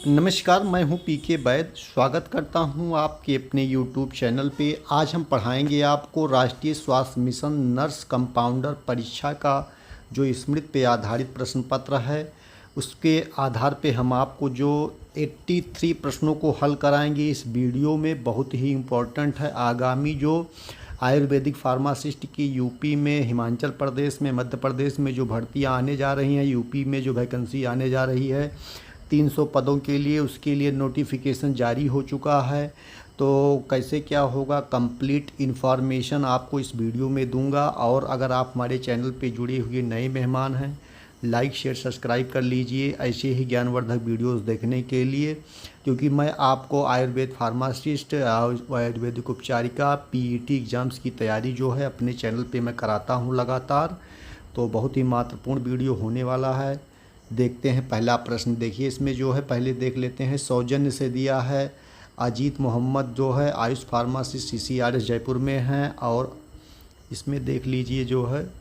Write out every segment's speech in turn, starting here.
नमस्कार, मैं हूं पीके वैद। स्वागत करता हूं आपके अपने यूट्यूब चैनल पे। आज हम पढ़ाएंगे आपको राष्ट्रीय स्वास्थ्य मिशन नर्स कंपाउंडर परीक्षा का जो स्मृति पे आधारित प्रश्न पत्र है, उसके आधार पे हम आपको जो 83 प्रश्नों को हल कराएंगे इस वीडियो में। बहुत ही इम्पोर्टेंट है। आगामी जो आयुर्वेदिक फार्मासिस्ट की यूपी में, हिमाचल प्रदेश में, मध्य प्रदेश में जो भर्तियां आने जा रही हैं, यूपी में जो वैकेंसी आने जा रही है 300 पदों के लिए, उसके लिए नोटिफिकेशन जारी हो चुका है। तो कैसे क्या होगा, कंप्लीट इन्फॉर्मेशन आपको इस वीडियो में दूंगा। और अगर आप हमारे चैनल पे जुड़े हुए नए मेहमान हैं, लाइक शेयर सब्सक्राइब कर लीजिए ऐसे ही ज्ञानवर्धक वीडियोस देखने के लिए, क्योंकि मैं आपको आयुर्वेद फार्मासिस्ट, आयुर्वेदिक उपचारिका, पीईटी एग्ज़ाम्स की तैयारी जो है अपने चैनल पे मैं कराता हूँ लगातार। तो बहुत ही महत्वपूर्ण वीडियो होने वाला है। देखते हैं पहला प्रश्न। देखिए इसमें जो है, पहले देख लेते हैं। सौजन्य से दिया है अजीत मोहम्मद, जो है आयुष फार्मासिस्ट CCRS जयपुर में हैं। और इसमें देख लीजिए जो है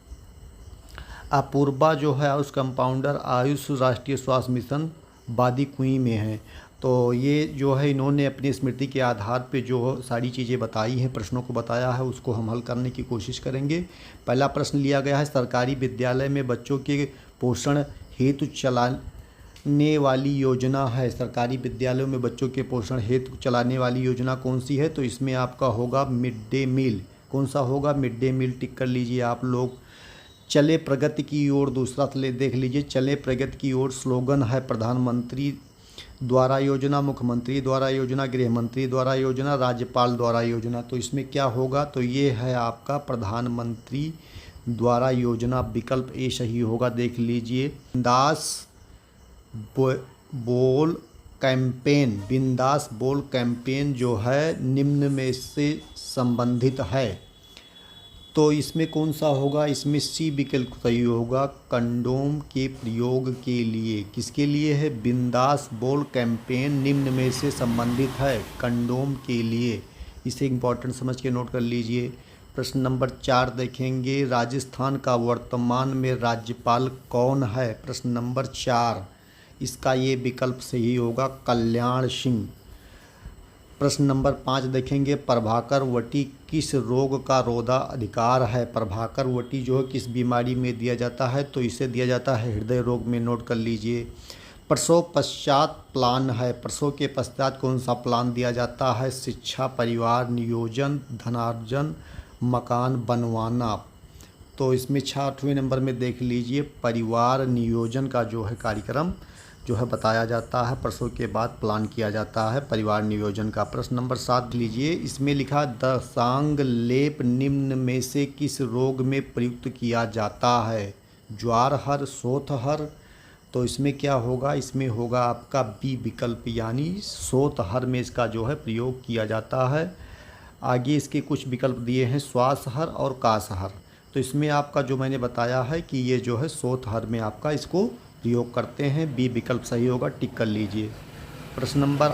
अपूर्वा, जो है आयुष कंपाउंडर, आयुष राष्ट्रीय स्वास्थ्य मिशन बादी कुई में है। तो ये जो है इन्होंने अपनी स्मृति के आधार पे जो सारी चीज़ें बताई हैं, प्रश्नों को बताया है, उसको हम हल करने की कोशिश करेंगे। पहला प्रश्न लिया गया है, सरकारी विद्यालय में बच्चों के पोषण हेतु चलाने वाली योजना है। सरकारी विद्यालयों में बच्चों के पोषण हेतु चलाने वाली योजना कौन सी है? तो इसमें आपका होगा मिड डे मील। कौन सा होगा? Mid day meal. टिक कर लीजिए आप लोग। चले प्रगति की ओर, दूसरा देख लीजिए, चले प्रगति की ओर स्लोगन है प्रधानमंत्री द्वारा योजना, मुख्यमंत्री द्वारा योजना, गृह मंत्री द्वारा योजना, राज्यपाल द्वारा योजना। तो इसमें क्या होगा? तो ये है आपका प्रधानमंत्री द्वारा योजना। विकल्प ए सही होगा। देख लीजिए, बिंदास बोल कैंपेन, बिंदास बोल कैंपेन जो है निम्न में से संबंधित है। तो इसमें कौन सा होगा? इसमें सी विकल्प सही होगा, कंडोम के प्रयोग के लिए। किसके लिए है? बिंदास बोल कैंपेन निम्न में से संबंधित है, कंडोम के लिए। इसे इम्पोर्टेंट समझ के नोट कर लीजिए। प्रश्न नंबर 4 देखेंगे, राजस्थान का वर्तमान में राज्यपाल कौन है? प्रश्न नंबर 4, इसका ये विकल्प सही होगा, कल्याण सिंह। प्रश्न नंबर 5 देखेंगे, प्रभाकर वटी किस रोग का रोधाधिकार है? प्रभाकर वटी जो है किस बीमारी में दिया जाता है? तो इसे दिया जाता है हृदय रोग में। नोट कर लीजिए। प्रसव पश्चात प्लान है। प्रसव के पश्चात कौन सा प्लान दिया जाता है? शिक्षा, परिवार नियोजन, धनार्जन, मकान बनवाना। तो इसमें 6वें नंबर में देख लीजिए, परिवार नियोजन का जो है कार्यक्रम जो है बताया जाता है, प्रसव के बाद प्लान किया जाता है परिवार नियोजन का। प्रश्न नंबर 7 लीजिए, इसमें लिखा दशांग लेप निम्न में से किस रोग में प्रयुक्त किया जाता है? ज्वारहर, सोथहर। तो इसमें क्या होगा? इसमें होगा आपका बी विकल्प, यानी सोथहर में इसका जो है प्रयोग किया जाता है। आगे इसके कुछ विकल्प दिए हैं, श्वासहर और कासहर। तो इसमें आपका जो मैंने बताया है कि ये जो है सोथहर में आपका इसको प्रयोग करते हैं। बी विकल्प सही होगा। टिक कर लीजिए। प्रश्न नंबर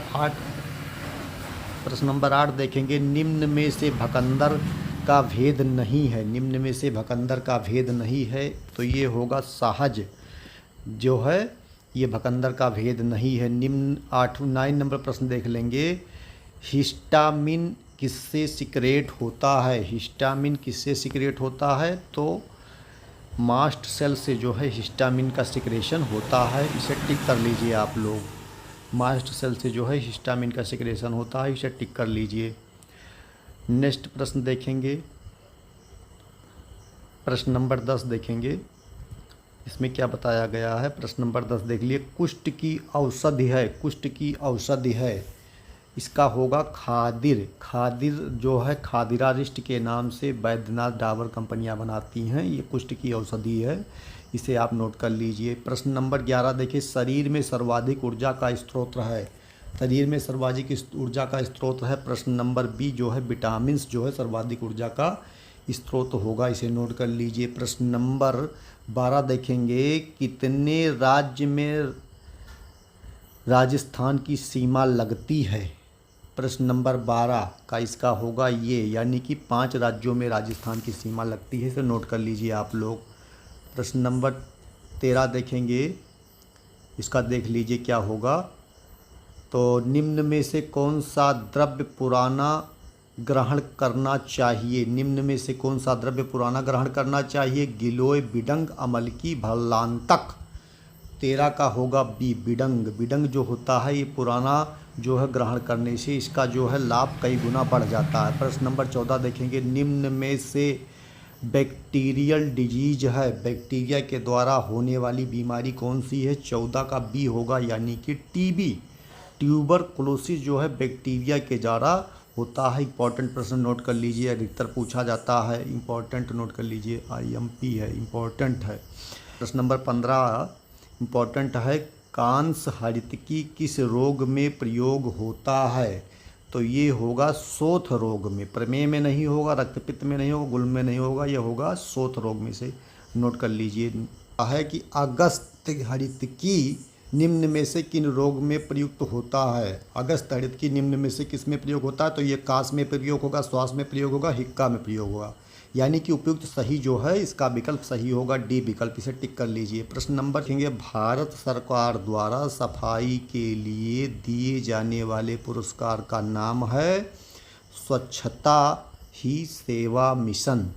8 देखेंगे, निम्न में से भकंदर का भेद नहीं है। निम्न में से भकंदर का भेद नहीं है, तो ये होगा सहज जो है, ये भकंदर का भेद नहीं है। निम्न 9 नंबर प्रश्न देख लेंगे, हिस्टामिन किससे सिक्रेट होता है? हिस्टामिन किससे सिक्रेट होता है? तो मास्ट सेल से जो है हिस्टामिन का सिक्रेशन होता है। इसे टिक कर लीजिए आप लोग। मास्ट सेल से जो है हिस्टामिन का सिक्रेशन होता है, इसे टिक कर लीजिए। नेक्स्ट प्रश्न देखेंगे, प्रश्न नंबर 10 देखेंगे, इसमें क्या बताया गया है। प्रश्न नंबर 10 देख लिए, कुष्ठ की औषधि है। कुष्ठ की औषधि है, इसका होगा खादिर। खादिर जो है खादिरारिष्ट के नाम से वैद्यनाथ डाबर कंपनियां बनाती हैं। ये कुष्ठ की औषधि है, इसे आप नोट कर लीजिए। प्रश्न नंबर 11 देखिए, शरीर में सर्वाधिक ऊर्जा का स्रोत है। शरीर में सर्वाधिक ऊर्जा का स्रोत है। प्रश्न नंबर बी जो है विटामिन जो है सर्वाधिक ऊर्जा का स्रोत होगा, इसे नोट कर लीजिए। प्रश्न नंबर 12 देखेंगे, कितने राज्य में राजस्थान की सीमा लगती है? प्रश्न नंबर 12 का इसका होगा ये, यानी कि 5 राज्यों में राजस्थान की सीमा लगती है, इसे नोट कर लीजिए आप लोग। प्रश्न नंबर 13 देखेंगे, इसका देख लीजिए क्या होगा। तो निम्न में से कौन सा द्रव्य पुराना ग्रहण करना चाहिए? निम्न में से कौन सा द्रव्य पुराना ग्रहण करना चाहिए? गिलोय, बिडंग, अमलकी, भल्लांतक। 13 का होगा बी, बिडंग। बिडंग जो होता है ये पुराना जो है ग्रहण करने से इसका जो है लाभ कई गुना बढ़ जाता है। प्रश्न नंबर 14 देखेंगे, निम्न में से बैक्टीरियल डिजीज है, बैक्टीरिया के द्वारा होने वाली बीमारी कौन सी है? 14 का बी होगा, यानी कि टीबी। ट्यूबरकुलोसिस जो है बैक्टीरिया के द्वारा होता है। इंपॉर्टेंट प्रश्न नोट कर लीजिए, अधिकतर पूछा जाता है, इंपॉर्टेंट नोट कर लीजिए, IMP है, इंपॉर्टेंट है। प्रश्न नंबर 15 इंपॉर्टेंट है, कांस हरितकी किस रोग में प्रयोग होता है? तो ये होगा शोथ रोग में। प्रमेह में नहीं होगा, रक्तपित्त में नहीं होगा, गुल्म में नहीं होगा, यह होगा शोथ रोग में से। नोट कर लीजिए है कि अगस्त हरितकी निम्न में से किन रोग में प्रयुक्त होता है? अगस्त हरितकी निम्न में से किस में प्रयोग होता है? तो ये कास में प्रयोग होगा, श्वास में प्रयोग होगा, हिक्का में प्रयोग होगा, यानी कि उपयुक्त सही जो है इसका विकल्प सही होगा डी विकल्प, इसे टिक कर लीजिए। प्रश्न नंबर देखेंगे, भारत सरकार द्वारा सफाई के लिए दिए जाने वाले पुरस्कार का नाम है स्वच्छता ही सेवा मिशन।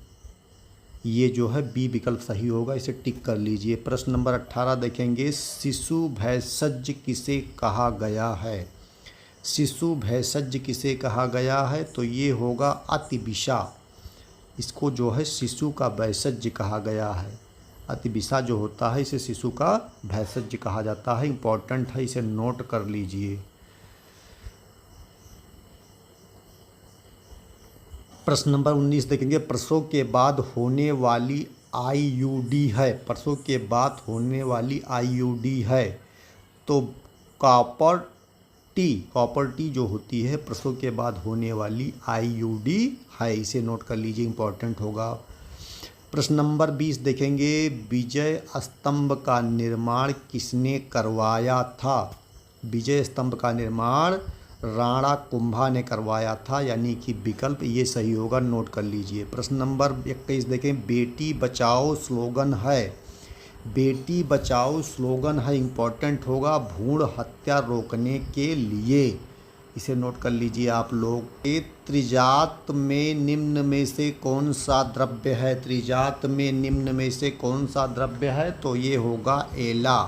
ये जो है बी विकल्प सही होगा, इसे टिक कर लीजिए। प्रश्न नंबर 18 देखेंगे, शिशु भेषज किसे कहा गया है? शिशु भेषज किसे कहा गया है? तो ये होगा अतिविषा। इसको जो है शिशु का भेषज कहा गया है। अतिविषा जो होता है इसे शिशु का भेषज कहा जाता है। इंपॉर्टेंट है, इसे नोट कर लीजिए। प्रश्न नंबर 19 देखेंगे, प्रसव के बाद होने वाली IUD है, प्रसव के बाद होने वाली IUD है तो कॉपर टी जो होती है प्रसव के बाद होने वाली IUD है, इसे नोट कर लीजिए, इंपॉर्टेंट होगा। प्रश्न नंबर 20 देखेंगे, विजय स्तंभ का निर्माण किसने करवाया था? विजय स्तंभ का निर्माण राणा कुंभा ने करवाया था, यानी कि विकल्प ये सही होगा, नोट कर लीजिए। प्रश्न नंबर 21 देखें, बेटी बचाओ स्लोगन है, बेटी बचाओ स्लोगन है, इंपॉर्टेंट होगा भ्रूण हत्या रोकने के लिए, इसे नोट कर लीजिए आप लोग। त्रिजात में निम्न में से कौन सा द्रव्य है? त्रिजात में निम्न में से कौन सा द्रव्य है? तो ये होगा एला।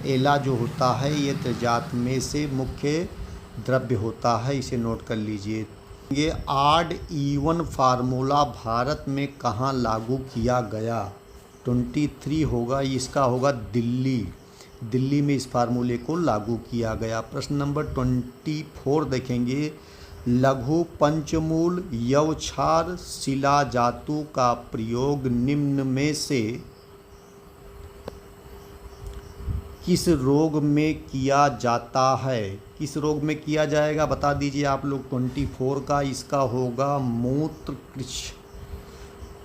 एला जो होता है ये त्रिजात में से मुख्य द्रव्य होता है, इसे नोट कर लीजिए। ये ऑड इवन फार्मूला भारत में कहाँ लागू किया गया? 23 होगा, इसका होगा दिल्ली। दिल्ली में इस फार्मूले को लागू किया गया। प्रश्न नंबर 24 देखेंगे, लघु पंचमूल यवक्षार शिला धातु का प्रयोग निम्न में से किस रोग में किया जाता है? किस रोग में किया जाएगा बता दीजिए आप लोग। 24 का इसका होगा मूत्र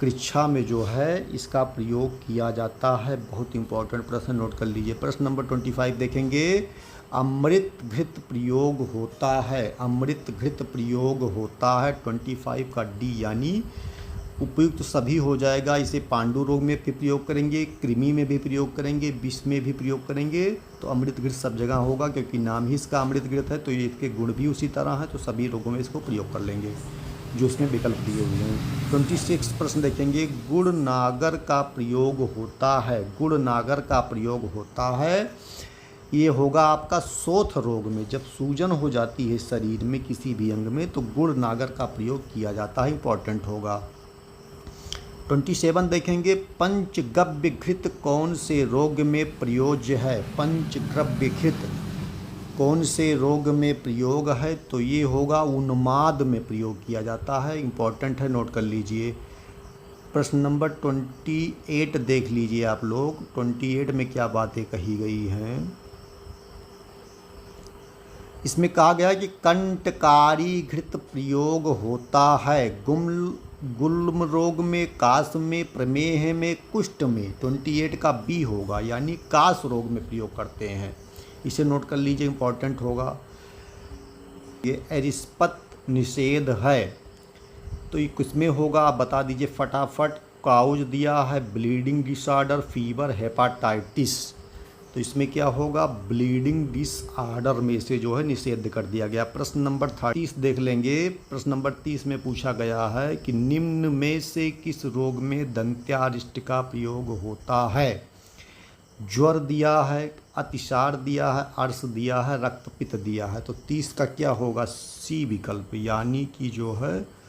कृच्छा में जो है इसका प्रयोग किया जाता है। बहुत इंपॉर्टेंट प्रश्न, नोट कर लीजिए। प्रश्न नंबर 25 देखेंगे, अमृत घृत प्रयोग होता है, अमृत घृत प्रयोग होता है। 25 का डी यानी उपयुक्त सभी हो जाएगा। इसे पांडु रोग में भी प्रयोग करेंगे, कृमि में भी प्रयोग करेंगे, विष में भी प्रयोग करेंगे, तो अमृत घृत सब जगह होगा क्योंकि नाम ही इसका अमृत घृत है, तो ये इसके गुण भी उसी तरह है, तो सभी रोगों में इसको प्रयोग कर लेंगे जो उसमें विकल्प दिए हुए हैं। 26 प्रश्न देखेंगे, गुड़ नागर का प्रयोग होता है, गुड़ नागर का प्रयोग होता है, ये होगा आपका शोथ रोग में, जब सूजन हो जाती है शरीर में किसी भी अंग में तो गुड़ नागर का प्रयोग किया जाता है, इंपॉर्टेंट होगा। 27 देखेंगे, पंचगव्य घृत कौन से रोग में प्रयोज्य है? पंचगव्य घृत कौन से रोग में प्रयोग है? तो ये होगा उन्माद में प्रयोग किया जाता है, इंपॉर्टेंट है, नोट कर लीजिए। प्रश्न नंबर 28 देख लीजिए आप लोग। 28 में क्या बातें कही गई हैं? इसमें कहा गया है कि कंटकारी घृत प्रयोग होता है गुल्म रोग में, कास में, प्रमेह में, कुष्ठ में। 28 का बी होगा, यानी कास रोग में प्रयोग करते हैं, इसे नोट कर लीजिए, इंपॉर्टेंट होगा। ये एरिस्पत निषेध है, तो ये किसमें होगा आप बता दीजिए फटाफट। काउज दिया है, ब्लीडिंग डिसऑर्डर, फीवर, हेपाटाइटिस, तो इसमें क्या होगा, ब्लीडिंग डिसऑर्डर में से जो है निषेध कर दिया गया। प्रश्न नंबर 30 देख लेंगे। प्रश्न नंबर 30 में पूछा गया है कि निम्न में से किस रोग में दंत्यारिष्ट का प्रयोग होता है। ज्वर दिया है, अतिसार दिया है, अर्श दिया है, रक्तपित्त दिया है। तो 30 का क्या होगा, सी विकल्प, यानी कि जो है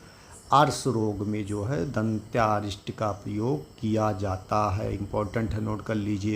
अर्श रोग में जो है दंत्यारिष्ट का प्रयोग किया जाता है। इम्पोर्टेंट है, नोट कर लीजिए।